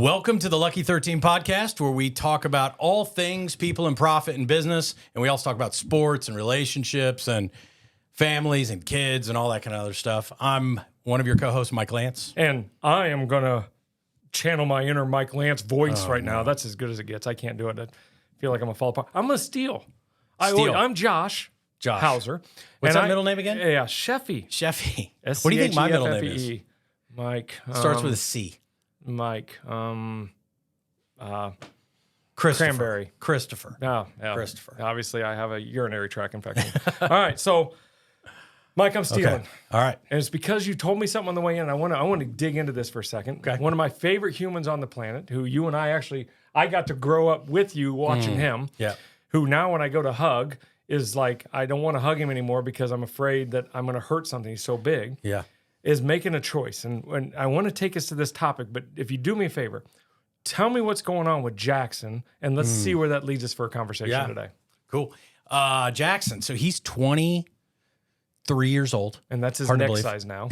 Welcome to the Lucky 13 podcast, where we talk about all things people and profit and business. And we also talk about sports and relationships and families and kids and all that kind of other stuff. I'm one of your co-hosts, Mike Lantz. And I am going to channel my inner Mike Lantz voice now. That's as good as it gets. I can't do it. I feel like I'm going to fall apart. I'm going to steal. I'm Josh Hauser. What's that middle name again? Yeah, Sheffy. Sheffy. What do you think my middle name is? Mike. Starts with a C. Mike. Cranberry. Christopher. Oh, yeah. Christopher. Obviously, I have a urinary tract infection. All right, so Mike, I'm stealing. Okay. All right. And it's because you told me something on the way in. I want to dig into this for a second. Okay. One of my favorite humans on the planet, who you and I got to grow up with you watching him. Yeah. Who now when I go to hug is like, I don't want to hug him anymore because I'm afraid that I'm going to hurt something. He's so big. Yeah. Is making a choice. And I want to take us to this topic, but if you do me a favor, tell me what's going on with Jackson, and let's see where that leads us for a conversation today. Cool. Jackson, so he's 23 years old. And that's his neck size now.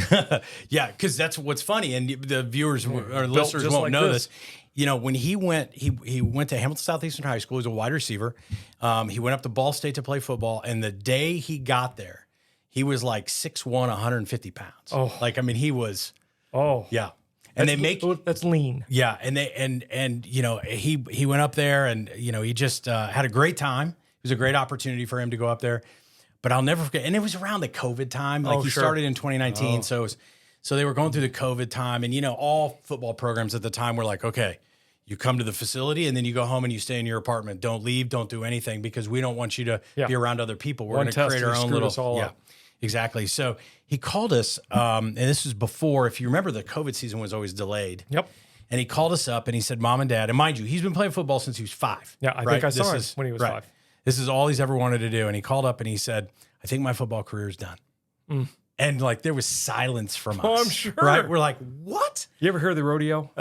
Yeah, because that's what's funny, and the viewers or listeners won't know this. You know, when he went to Hamilton Southeastern High School. He was a wide receiver. He went up to Ball State to play football, and the day he got there, he was like 6'1", 150 pounds. Oh. Like, I mean, he was, yeah. And that's lean. Yeah. And you know, he went up there and, you know, he just had a great time. It was a great opportunity for him to go up there, but I'll never forget. And it was around the COVID time. Like he started in 2019. So they were going through the COVID time, and, you know, all football programs at the time were like, okay, you come to the facility and then you go home and you stay in your apartment. Don't leave. Don't do anything, because we don't want you to be around other people. We're going to create our own little, up. Exactly. So he called us, and this was before, if you remember, the COVID season was always delayed. Yep. And he called us up and he said, Mom and Dad, and mind you, he's been playing football since he was 5. Yeah, I think I saw him when he was 5. This is all he's ever wanted to do. And he called up and he said, I think my football career is done. And like, there was silence from us. Oh, I'm sure. Right? We're like, what? You ever heard of the rodeo?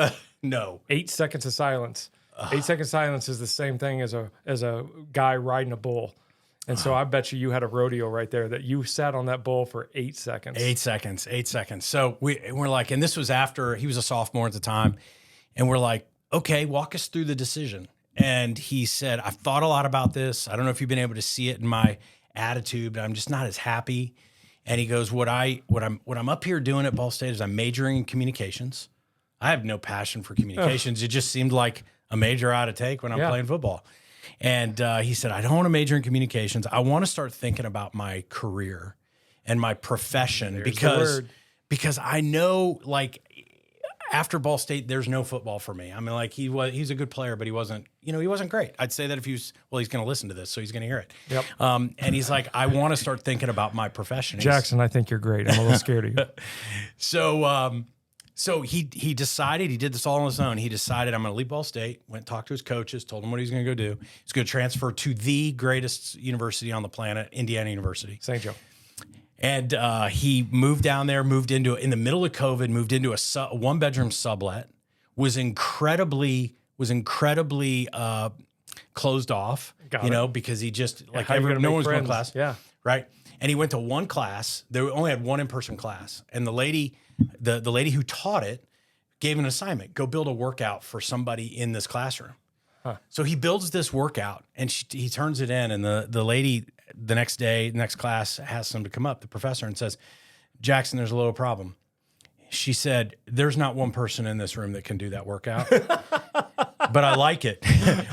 No. 8 seconds of silence. 8 seconds silence is the same thing as a guy riding a bull. And so I bet you had a rodeo right there that you sat on that bull for 8 seconds. 8 seconds. So we're like, and this was after he was a sophomore at the time. And we're like, okay, walk us through the decision. And he said, I've thought a lot about this. I don't know if you've been able to see it in my attitude, but I'm just not as happy. And he goes, what I'm up here doing at Ball State is I'm majoring in communications. I have no passion for communications. It just seemed like a major I ought to take when I'm playing football. And he said, I don't want to major in communications. I want to start thinking about my career and my profession, because I know, like, after Ball State, there's no football for me. I mean, like, he's a good player, but he wasn't great. I'd say that if he's going to listen to this, so he's going to hear it. Yep. And he's like, I want to start thinking about my profession. Jackson, I think you're great. I'm a little scared of you. So he decided, he did this all on his own. He decided, I'm going to leave Ball State, went and talked to his coaches, told him what he's going to go do. He's going to transfer to the greatest university on the planet, Indiana University. St. Joe. And he moved down there, in the middle of COVID, moved into a one-bedroom sublet, was incredibly closed off, because he just, like, no one was going to class. Yeah. Right? And he went to one class. They only had one in-person class. And the lady who taught it gave an assignment: go build a workout for somebody in this classroom. So he builds this workout, and he turns it in, and the lady the next class asks him to come up, the professor, and says, Jackson, there's a little problem. She said, there's not one person in this room that can do that workout, but I like it.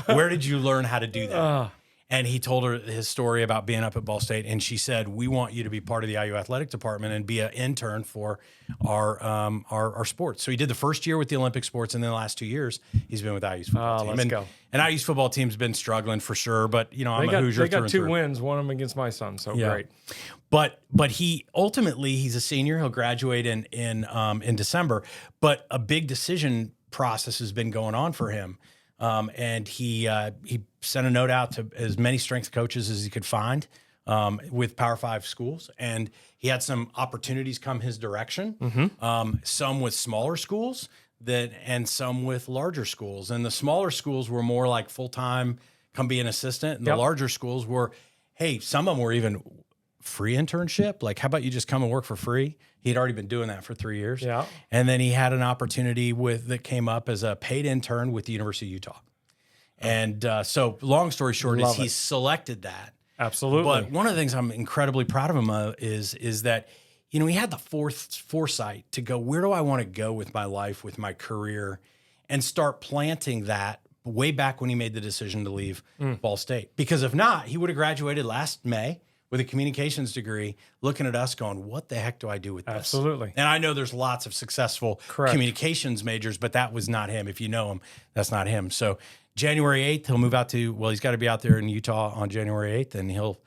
Where did you learn how to do that? And he told her his story about being up at Ball State, and she said, we want you to be part of the IU athletic department and be an intern for our sports. So he did the first year with the Olympic sports, and then the last 2 years he's been with IU's football team. Let's go. And IU's football team's been struggling for sure, but, you know, I'm a Hoosier. They got 2 wins, one of them against my son, so great. But he ultimately, he's a senior. He'll graduate in December, but a big decision process has been going on for him. And he sent a note out to as many strength coaches as he could find with Power 5 schools, and he had some opportunities come his direction. Some with smaller schools and some with larger schools. And the smaller schools were more like full time, come be an assistant, and the larger schools were, hey, some of them were even free internship? Like, how about you just come and work for free? He had already been doing that for 3 years. Yeah. And then he had an opportunity that came up as a paid intern with the University of Utah. And so long story short is he selected that. Absolutely. But one of the things I'm incredibly proud of him is that, you know, he had the foresight to go, where do I want to go with my life, with my career, and start planting that way back when he made the decision to leave Ball State. Because if not, he would have graduated last May with a communications degree, looking at us going, what the heck do I do with this? Absolutely. And I know there's lots of successful communications majors, but that was not him. If you know him, that's not him. So January 8th, he'll move out he's got to be out there in Utah on January 8th, and he'll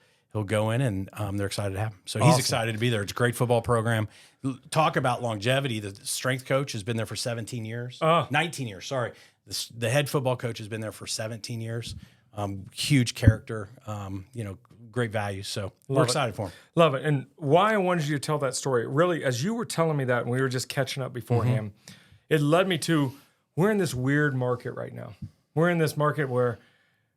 go in, and they're excited to have him. So he's excited to be there. It's a great football program. Talk about longevity. The strength coach has been there for 17 years, 19 years, sorry. The head football coach has been there for 17 years. Huge character, great value. So we're excited for him. Love it. And why I wanted you to tell that story, really, as you were telling me that, and we were just catching up beforehand, it led me to, we're in this weird market right now. We're in this market where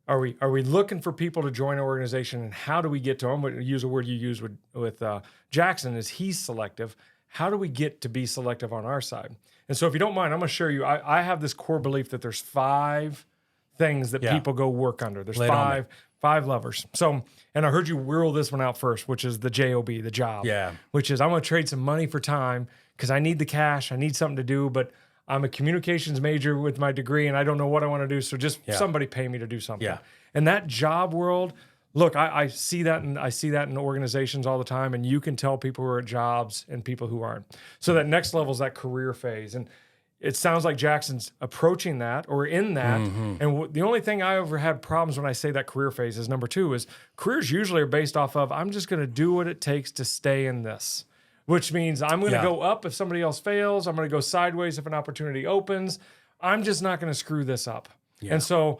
are we looking for people to join our organization, and how do we get to them? I'm going to use a word you use with Jackson is he's selective. How do we get to be selective on our side? And so if you don't mind, I'm going to share you, I have this core belief that there's 5 things that people go work under. There's five levers. So, and I heard you whirl this one out first, which is the JOB, the job. Yeah. Which is I'm going to trade some money for time because I need the cash. I need something to do, but I'm a communications major with my degree and I don't know what I want to do. So just somebody pay me to do something. Yeah. And that job world, look, I see that in organizations all the time, and you can tell people who are at jobs and people who aren't. So that next level is that career phase. And it sounds like Jackson's approaching that or in that. And the only thing I ever had problems when I say that career phase is number 2 is careers usually are based off of, I'm just going to do what it takes to stay in this, which means I'm going to go up if somebody else fails. I'm going to go sideways if an opportunity opens. I'm just not going to screw this up. Yeah. And so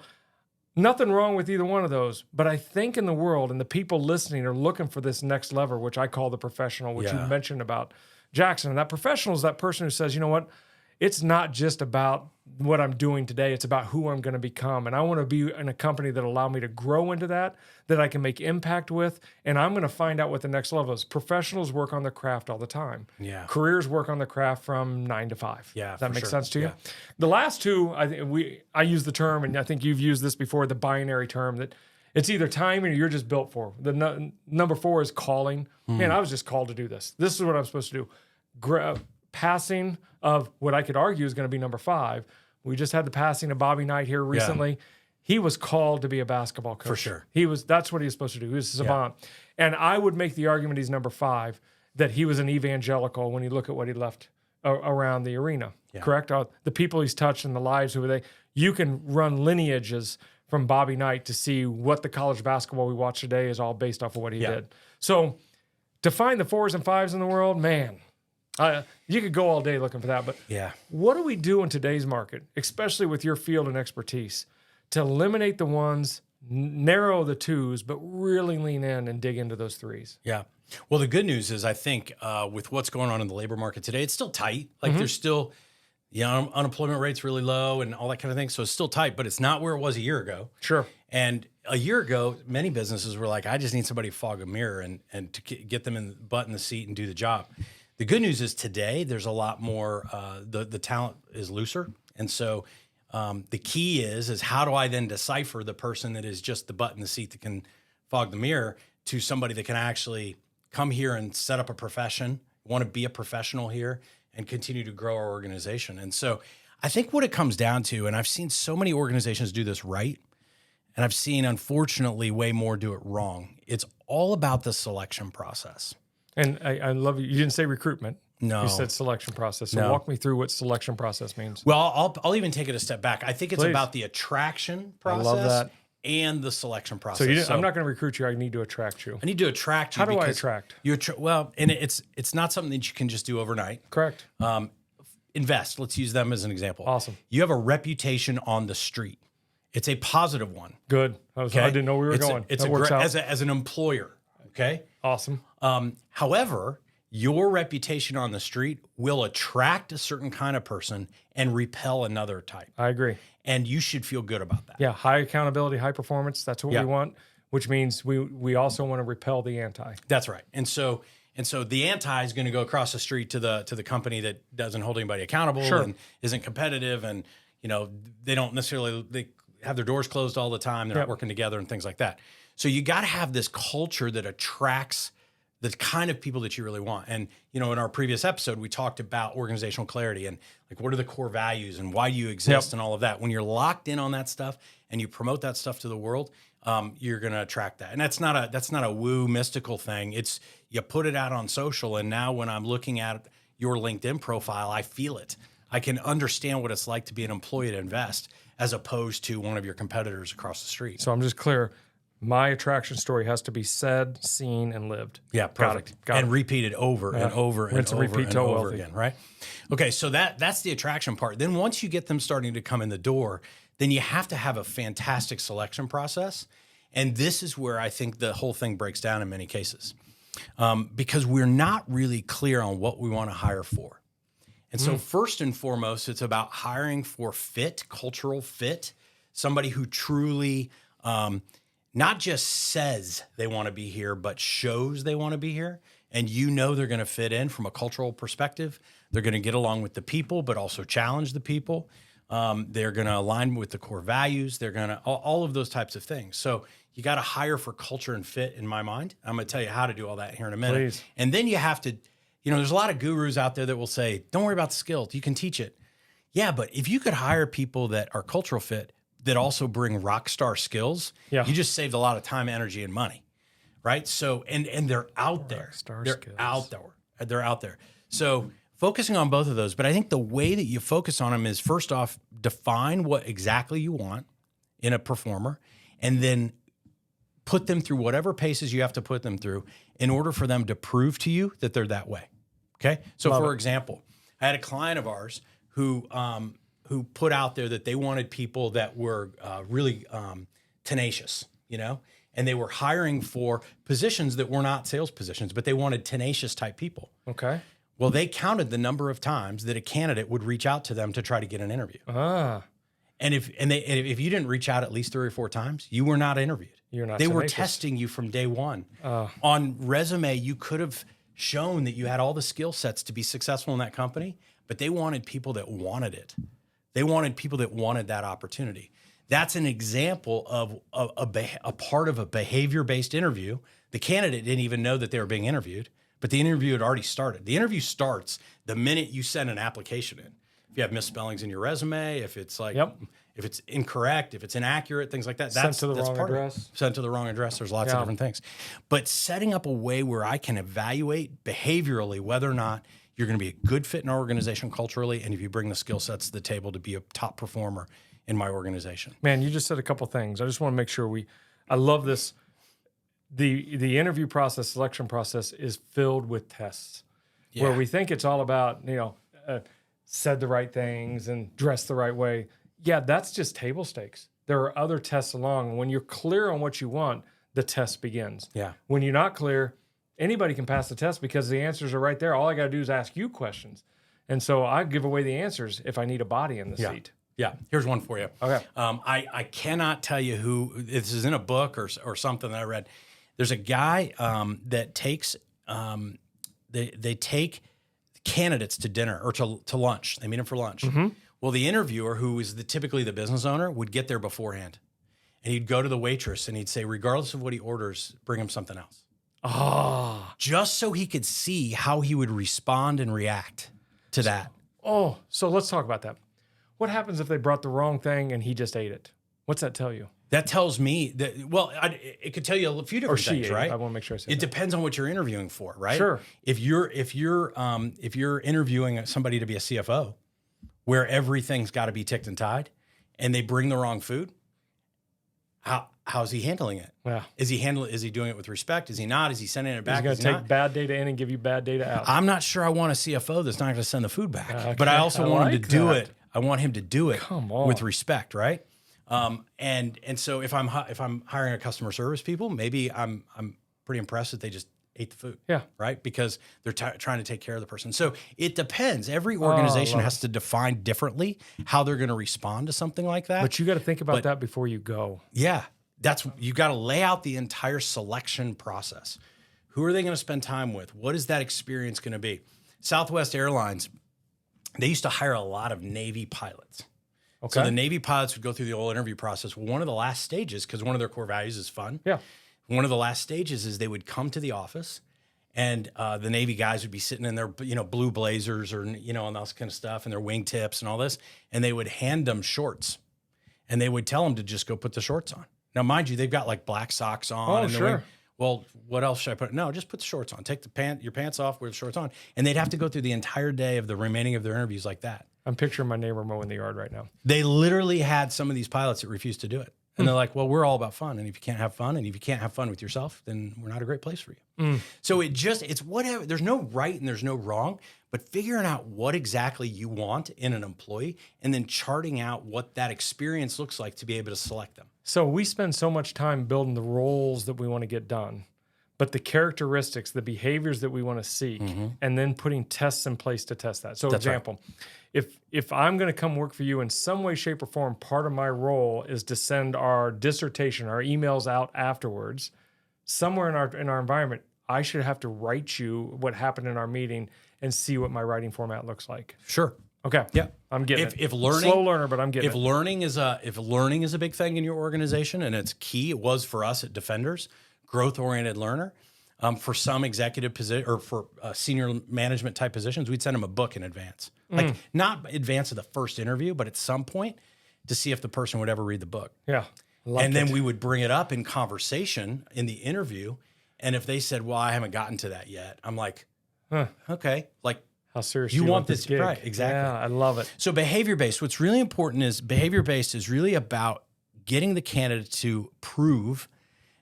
nothing wrong with either one of those. But I think in the world and the people listening are looking for this next lever, which I call the professional, which you mentioned about Jackson. And that professional is that person who says, you know what? It's not just about what I'm doing today. It's about who I'm going to become. And I want to be in a company that allow me to grow into that I can make impact with. And I'm going to find out what the next level is. Professionals work on their craft all the time. Yeah. Careers work on the craft from 9 to 5. Yeah. Does that make sense to you? Yeah. The last 2, I use the term, and I think you've used this before, the binary term, that it's either timing or you're just built for. The number 4 is calling. Man, I was just called to do this. This is what I'm supposed to do. Passing of what I could argue is going to be number 5. We just had the passing of Bobby Knight here recently. Yeah. He was called to be a basketball coach. For sure. That's what he was supposed to do. He was a savant. Yeah. And I would make the argument he's number 5, that he was an evangelical when you look at what he left around the arena. Yeah. Correct? The people he's touched and the lives you can run lineages from Bobby Knight to see what the college basketball we watch today is all based off of what he did. So to find the 4s and 5s in the world, man, you could go all day looking for that, but what do we do in today's market, especially with your field and expertise, to eliminate the 1s, narrow the 2s, but really lean in and dig into those 3s? Yeah. Well, the good news is I think with what's going on in the labor market today, it's still tight. Like there's still, unemployment rate's really low and all that kind of thing. So it's still tight, but it's not where it was a year ago. Sure. And a year ago, many businesses were like, I just need somebody to fog a mirror and to get them in the seat and do the job. The good news is today there's a lot more, the talent is looser. And so the key is how do I then decipher the person that is just the butt in the seat that can fog the mirror to somebody that can actually come here and set up a profession, want to be a professional here and continue to grow our organization. And so I think what it comes down to, and I've seen so many organizations do this right, and I've seen, unfortunately, way more do it wrong. It's all about the selection process. And I love you. You didn't say recruitment. No. You said selection process. So walk me through what selection process means. Well, I'll even take it a step back. I think it's about the attraction process. I love that. And the selection process. So I'm not going to recruit you. I need to attract you. I need to attract you. How do I attract? And it's not something that you can just do overnight. Correct. Invest. Let's use them as an example. Awesome. You have a reputation on the street. It's a positive one. Good. I didn't know where we were going. It's as an employer. Okay. Awesome. However, your reputation on the street will attract a certain kind of person and repel another type. I agree. And you should feel good about that. Yeah. High accountability, high performance. That's what we want. which means we also want to repel the anti. That's right. And so the anti is going to go across the street to the company that doesn't hold anybody accountable and isn't competitive, and they don't necessarily, they have their doors closed all the time. They're not working together and things like that. So you got to have this culture that attracts the kind of people that you really want. And, in our previous episode, we talked about organizational clarity and like, what are the core values and why do you exist and all of that. When you're locked in on that stuff and you promote that stuff to the world, you're going to attract that. And that's not a woo mystical thing. It's, you put it out on social. And now when I'm looking at your LinkedIn profile, I feel it. I can understand what it's like to be an employee at Invest as opposed to one of your competitors across the street. So I'm just clear. My attraction story has to be said, seen, and lived. Yeah, perfect. Got it. Repeated over and over and over again, right? Okay, so that's the attraction part. Then once you get them starting to come in the door, then you have to have a fantastic selection process. And this is where I think the whole thing breaks down in many cases, because we're not really clear on what we want to hire for. And so first and foremost, it's about hiring for fit, cultural fit, somebody who truly not just says they want to be here, but shows they want to be here. And they're going to fit in from a cultural perspective. They're going to get along with the people, but also challenge the people. They're going to align with the core values. They're going to, all of those types of things. So you got to hire for culture and fit in my mind. I'm going to tell you how to do all that here in a minute. Please. And then you have to, there's a lot of gurus out there that will say, don't worry about the skills. You can teach it. Yeah, but if you could hire people that are cultural fit, that also bring rock star skills, you just saved a lot of time, energy, and money, right? So, and they're out there. They're out there. So focusing on both of those. But I think the way that you focus on them is, first off, define what exactly you want in a performer, and then put them through whatever paces you have to put them through in order for them to prove to you that they're that way. Okay? So for example, I had a client of ours who put out there that they wanted people that were really tenacious, and they were hiring for positions that were not sales positions, but they wanted tenacious type people. Okay. Well, they counted the number of times that a candidate would reach out to them to try to get an interview. And if you didn't reach out at least 3 or 4 times, you were not interviewed. You're not. They tenacious. were testing you from day one. On resume, you could have shown that you had all the skill sets to be successful in that company, but they wanted people that wanted it. They wanted people that wanted that opportunity. That's an example of a part of a behavior-based interview. The candidate didn't even know that they were being interviewed, but the interview had already started. The interview starts the minute you send an application in. If you have misspellings in your resume, if it's if it's incorrect, if it's inaccurate, things like that. Sent to the wrong address. Sent to the wrong address. There's lots of different things. But setting up a way where I can evaluate behaviorally whether or not you're going to be a good fit in our organization culturally, and if you bring the skill sets to the table to be a top performer in my organization. Man, you just said a couple things. I just want to make sure I love this. The interview process, selection process is filled with tests where we think it's all about, said the right things and dressed the right way. Yeah, that's just table stakes. There are other tests along. When you're clear on what you want, the test begins. Yeah. When you're not clear, anybody can pass the test because the answers are right there. All I got to do is ask you questions. And so I give away the answers if I need a body in the seat. Yeah. Here's one for you. Okay. I cannot tell you who, this is in a book or something that I read. There's a guy that takes, they take candidates to dinner or to lunch. They meet them for lunch. Mm-hmm. Well, the interviewer, who is typically the business owner, would get there beforehand. And he'd go to the waitress and he'd say, regardless of what he orders, bring him something else. Just so he could see how he would respond and react to that. So let's talk about that. What happens if they brought the wrong thing and he just ate it? What's that tell you? That tells me that, it could tell you a few different things, right? I want to make sure I say it depends on what you're interviewing for, right? Sure. If you're interviewing somebody to be a CFO, where everything's got to be ticked and tied, and they bring the wrong food, how's he handling it? Yeah. Is he doing it with respect? Is he not? Is he sending it back? He's going to take bad data in and give you bad data out. I'm not sure I want a CFO that's not going to send the food back, but I also want him to do it. I want him to do it with respect, right? And so if I'm hiring a customer service people, maybe I'm pretty impressed that they just ate the food. Yeah. Right? Because they're trying to take care of the person. So it depends. Every organization has to define differently how they're going to respond to something like that. But you got to think about that before you go. Yeah. you got to lay out the entire selection process. Who are they going to spend time with? What is that experience going to be? Southwest Airlines, they used to hire a lot of Navy pilots. Okay. So the Navy pilots would go through the whole interview process. One of the last stages, because one of their core values is fun. Yeah. One of the last stages is they would come to the office, and the Navy guys would be sitting in their, blue blazers or, and all this kind of stuff, and their wingtips and all this, and they would hand them shorts, and they would tell them to just go put the shorts on. Now, mind you, they've got like black socks on. Oh, and sure. Well, what else should I put? No, just put the shorts on. Take your pants off, wear the shorts on. And they'd have to go through the entire day of the remaining of their interviews like that. I'm picturing my neighbor mowing the yard right now. They literally had some of these pilots that refused to do it. And they're like, well, we're all about fun. And if you can't have fun, and if you can't have fun with yourself, then we're not a great place for you. So it's whatever. There's no right and there's no wrong, but figuring out what exactly you want in an employee and then charting out what that experience looks like to be able to select them. So we spend so much time building the roles that we want to get done, but the characteristics, the behaviors that we want to seek, and then putting tests in place to test that. So, That's example, if I'm going to come work for you in some way, shape, or form, part of my role is to send our dissertation, our emails out afterwards. Somewhere in our environment, I should have to write you what happened in our meeting and see what my writing format looks like. Sure. Okay. Yeah. I'm getting it. If learning, slow learner, but I'm getting it. If learning is a big thing in your organization, and it's key, it was for us at Defenders, growth-oriented learner. For some executive position or for senior management type positions, we'd send them a book in advance, like not advance of the first interview, but at some point to see if the person would ever read the book. Yeah. And then we would bring it up in conversation in the interview. And if they said, well, I haven't gotten to that yet, I'm like, okay, like, how serious you want this gig? right? Exactly. Yeah, I love it. So behavior-based, what's really important is behavior-based is really about getting the candidate to prove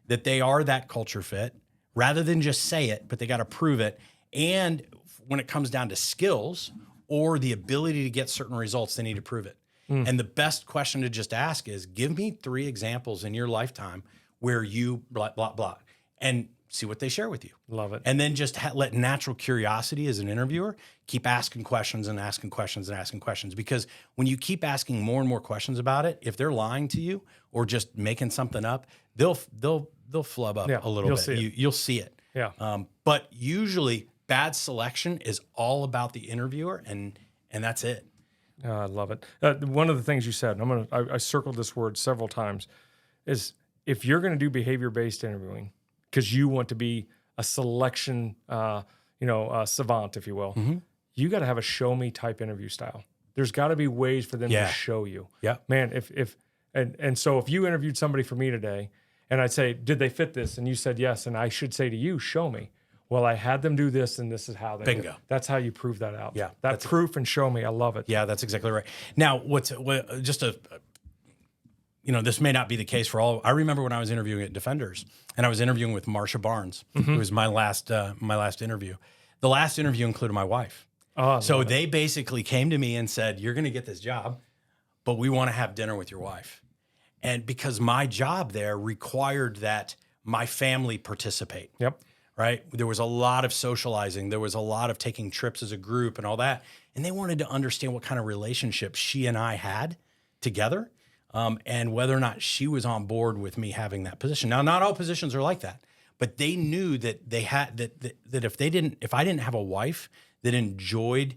that they are that culture fit rather than just say it, but they got to prove it. And when it comes down to skills or the ability to get certain results, they need to prove it. And the best question to just ask is, give me 3 examples in your lifetime where you blah, blah, blah, and see what they share with you. Love it. And then just let natural curiosity as an interviewer keep asking questions and asking questions and asking questions. Because when you keep asking more and more questions about it, if they're lying to you or just making something up, they'll flub up a little bit. You'll see it. Yeah. But usually bad selection is all about the interviewer, and that's it. I love it. One of the things you said, and I circled this word several times, is if you're going to do behavior-based interviewing, because you want to be a selection, savant, if you will, you got to have a show me type interview style. There's got to be ways for them to show you. Yeah, man. So if you interviewed somebody for me today, and I'd say, did they fit this? And you said yes, and I should say to you, show me. Well, I had them do this, and this is how they Bingo. did. That's how you prove that out. Yeah, that proof and show me. I love it. Yeah, that's exactly right. Now, this may not be the case for all. I remember when I was interviewing at Defenders, and I was interviewing with Marsha Barnes, who was my last interview. The last interview included my wife. Oh, so they basically came to me and said, "You're going to get this job, but we want to have dinner with your wife." And because my job there required that my family participate. Yep. Right? There was a lot of socializing. There was a lot of taking trips as a group and all that. And they wanted to understand what kind of relationship she and I had together, and whether or not she was on board with me having that position. Now, not all positions are like that, but they knew that they had that if I didn't have a wife that enjoyed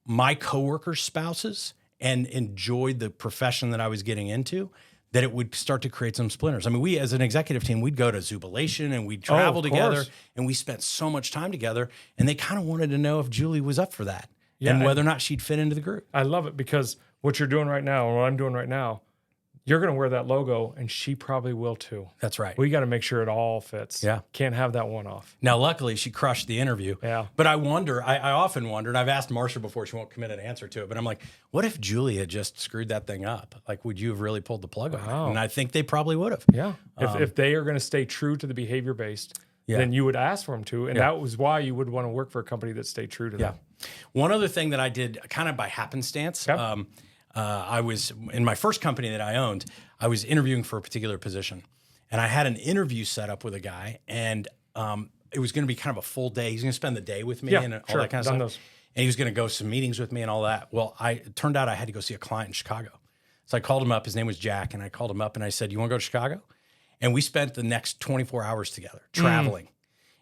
my coworkers' spouses and enjoyed the profession that I was getting into, that it would start to create some splinters. I mean, we as an executive team, we'd go to Zubilation and we'd travel together, and we spent so much time together, and they kind of wanted to know if Julie was up for that and whether or not she'd fit into the group. I love it, because what you're doing right now and what I'm doing right now, you're going to wear that logo, and she probably will too. That's right. We got to make sure it all fits. Yeah. Can't have that one off. Now, luckily, she crushed the interview. Yeah. But I often wonder, and I've asked Marsha before, she won't commit an answer to it, but I'm like, what if Julie had just screwed that thing up? Like, would you have really pulled the plug on it? And I think they probably would have. Yeah. If they are going to stay true to the behavior-based, then you would ask for them to. And that was why you would want to work for a company that stayed true to that. One other thing that I did kind of by happenstance, I was in my first company that I owned, I was interviewing for a particular position, and I had an interview set up with a guy, and it was going to be kind of a full day. He's going to spend the day with me and all that kind of stuff. Those. And he was going to go to some meetings with me and all that. Well, it turned out I had to go see a client in Chicago. So I called him up. His name was Jack, and I called him up and I said, "You want to go to Chicago?" And we spent the next 24 hours together traveling.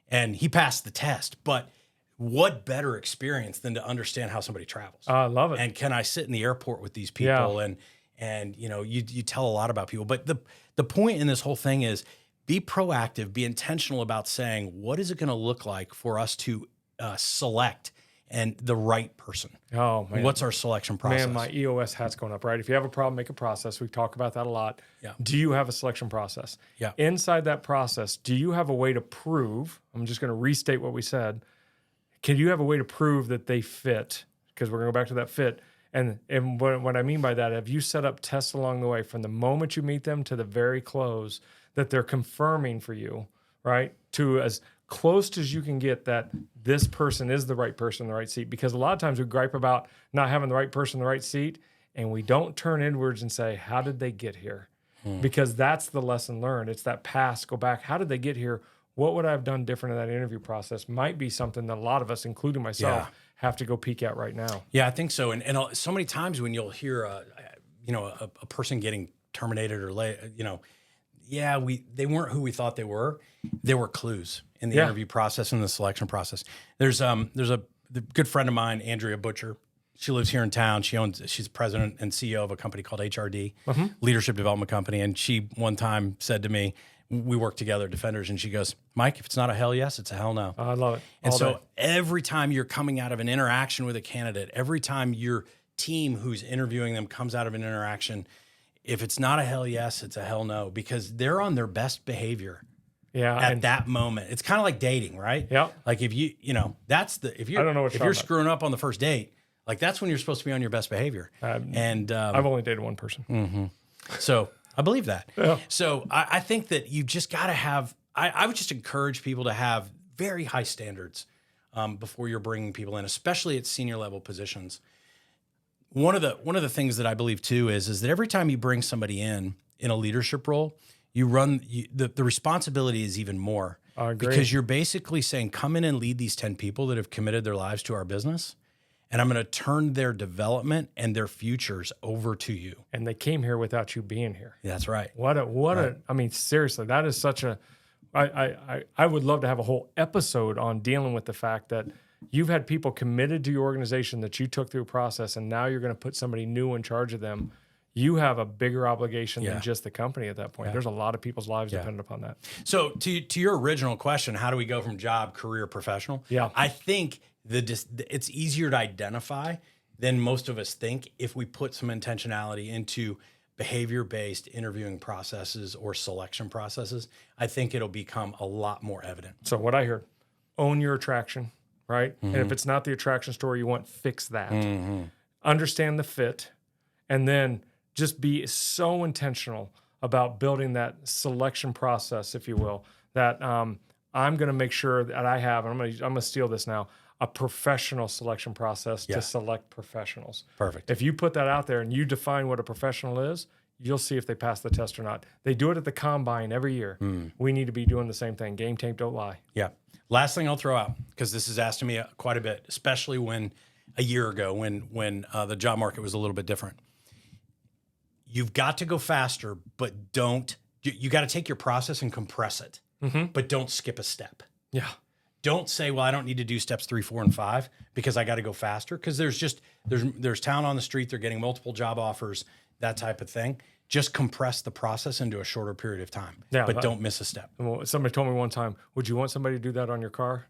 And he passed the test. But what better experience than to understand how somebody travels? I love it. And can I sit in the airport with these people? And you know, you tell a lot about people. But the point in this whole thing is be proactive, be intentional about saying, what is it going to look like for us to select and the right person? Oh, man. What's our selection process? Man, my EOS hat's going up, right? If you have a problem, make a process. We talk about that a lot. Yeah. Do you have a selection process? Yeah. Inside that process, do you have a way to prove, I'm just going to restate what we said. Can you have a way to prove that they fit? Because we're going to go back to that fit. And what I mean by that, have you set up tests along the way from the moment you meet them to the very close that they're confirming for you, right? To as close as you can get that this person is the right person in the right seat. Because a lot of times we gripe about not having the right person in the right seat, and we don't turn inwards and say, how did they get here? Because that's the lesson learned. It's that past, go back, how did they get here? What would I have done different in that interview process? Might be something that a lot of us, including myself, have to go peek at right now. Yeah, I think so. And so many times when you'll hear, a person getting terminated or they weren't who we thought they were. There were clues in the interview process and the selection process. There's the good friend of mine, Andrea Butcher. She lives here in town. She's president and CEO of a company called HRD, Leadership Development Company. And she one time said to me, we work together at Defenders, and she goes, Mike, if it's not a hell yes, it's a hell no. I love it. And so every time you're coming out of an interaction with a candidate, every time your team who's interviewing them comes out of an interaction, if it's not a hell yes, it's a hell no, because they're on their best behavior at that moment. It's kind of like dating, right? Yeah. Like if if you're screwing up on the first date, like that's when you're supposed to be on your best behavior. And I've only dated one person. Mm-hmm. So I believe that. Yeah. So I think that you just got to have, I would just encourage people to have very high standards before you're bringing people in, especially at senior level positions. One of the things that I believe too is that every time you bring somebody in a leadership role, the responsibility is even more because you're basically saying, come in and lead these 10 people that have committed their lives to our business. And I'm going to turn their development and their futures over to you. And they came here without you being here. That's right. I mean, seriously, that is such a, I would love to have a whole episode on dealing with the fact that you've had people committed to your organization that you took through a process, and now you're going to put somebody new in charge of them. You have a bigger obligation than just the company at that point. Yeah. There's a lot of people's lives dependent upon that. So to your original question, how do we go from job, career, professional? Yeah. I think it's easier to identify than most of us think if we put some intentionality into behavior-based interviewing processes or selection processes. I think it'll become a lot more evident. So what I heard, own your attraction, right? Mm-hmm. And if it's not the attraction story you want, fix that. Mm-hmm. Understand the fit, and then just be so intentional about building that selection process, if you will, that I'm going to make sure that I have, and I'm going to steal this now, a professional selection process to select professionals. Perfect. If you put that out there and you define what a professional is, you'll see if they pass the test or not. They do it at the combine every year. We need to be doing the same thing. Game tape don't lie. Yeah. Last thing I'll throw out, because this is asked to me quite a bit, especially when a year ago when the job market was a little bit different. You've got to go faster, but you got to take your process and compress it, but don't skip a step. Yeah. Don't say, well, I don't need to do steps 3, 4, and 5 because I got to go faster. Because there's town on the street. They're getting multiple job offers, that type of thing. Just compress the process into a shorter period of time, but don't miss a step. Well, somebody told me one time, would you want somebody to do that on your car?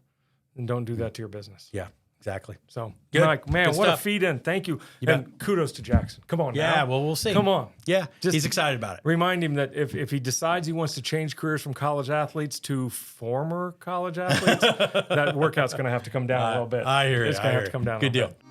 And don't do that to your business. Yeah, exactly. So, good. Mike, man, good what stuff. a feed in. Thank you. And kudos to Jackson. Come on now. Yeah, well, we'll see. Come on. Yeah, he's excited about it. Remind him that if he decides he wants to change careers from college athletes to former college athletes, that workout's going to have to come down a little bit. I hear it. It's going to have to come down Good a little deal. bit.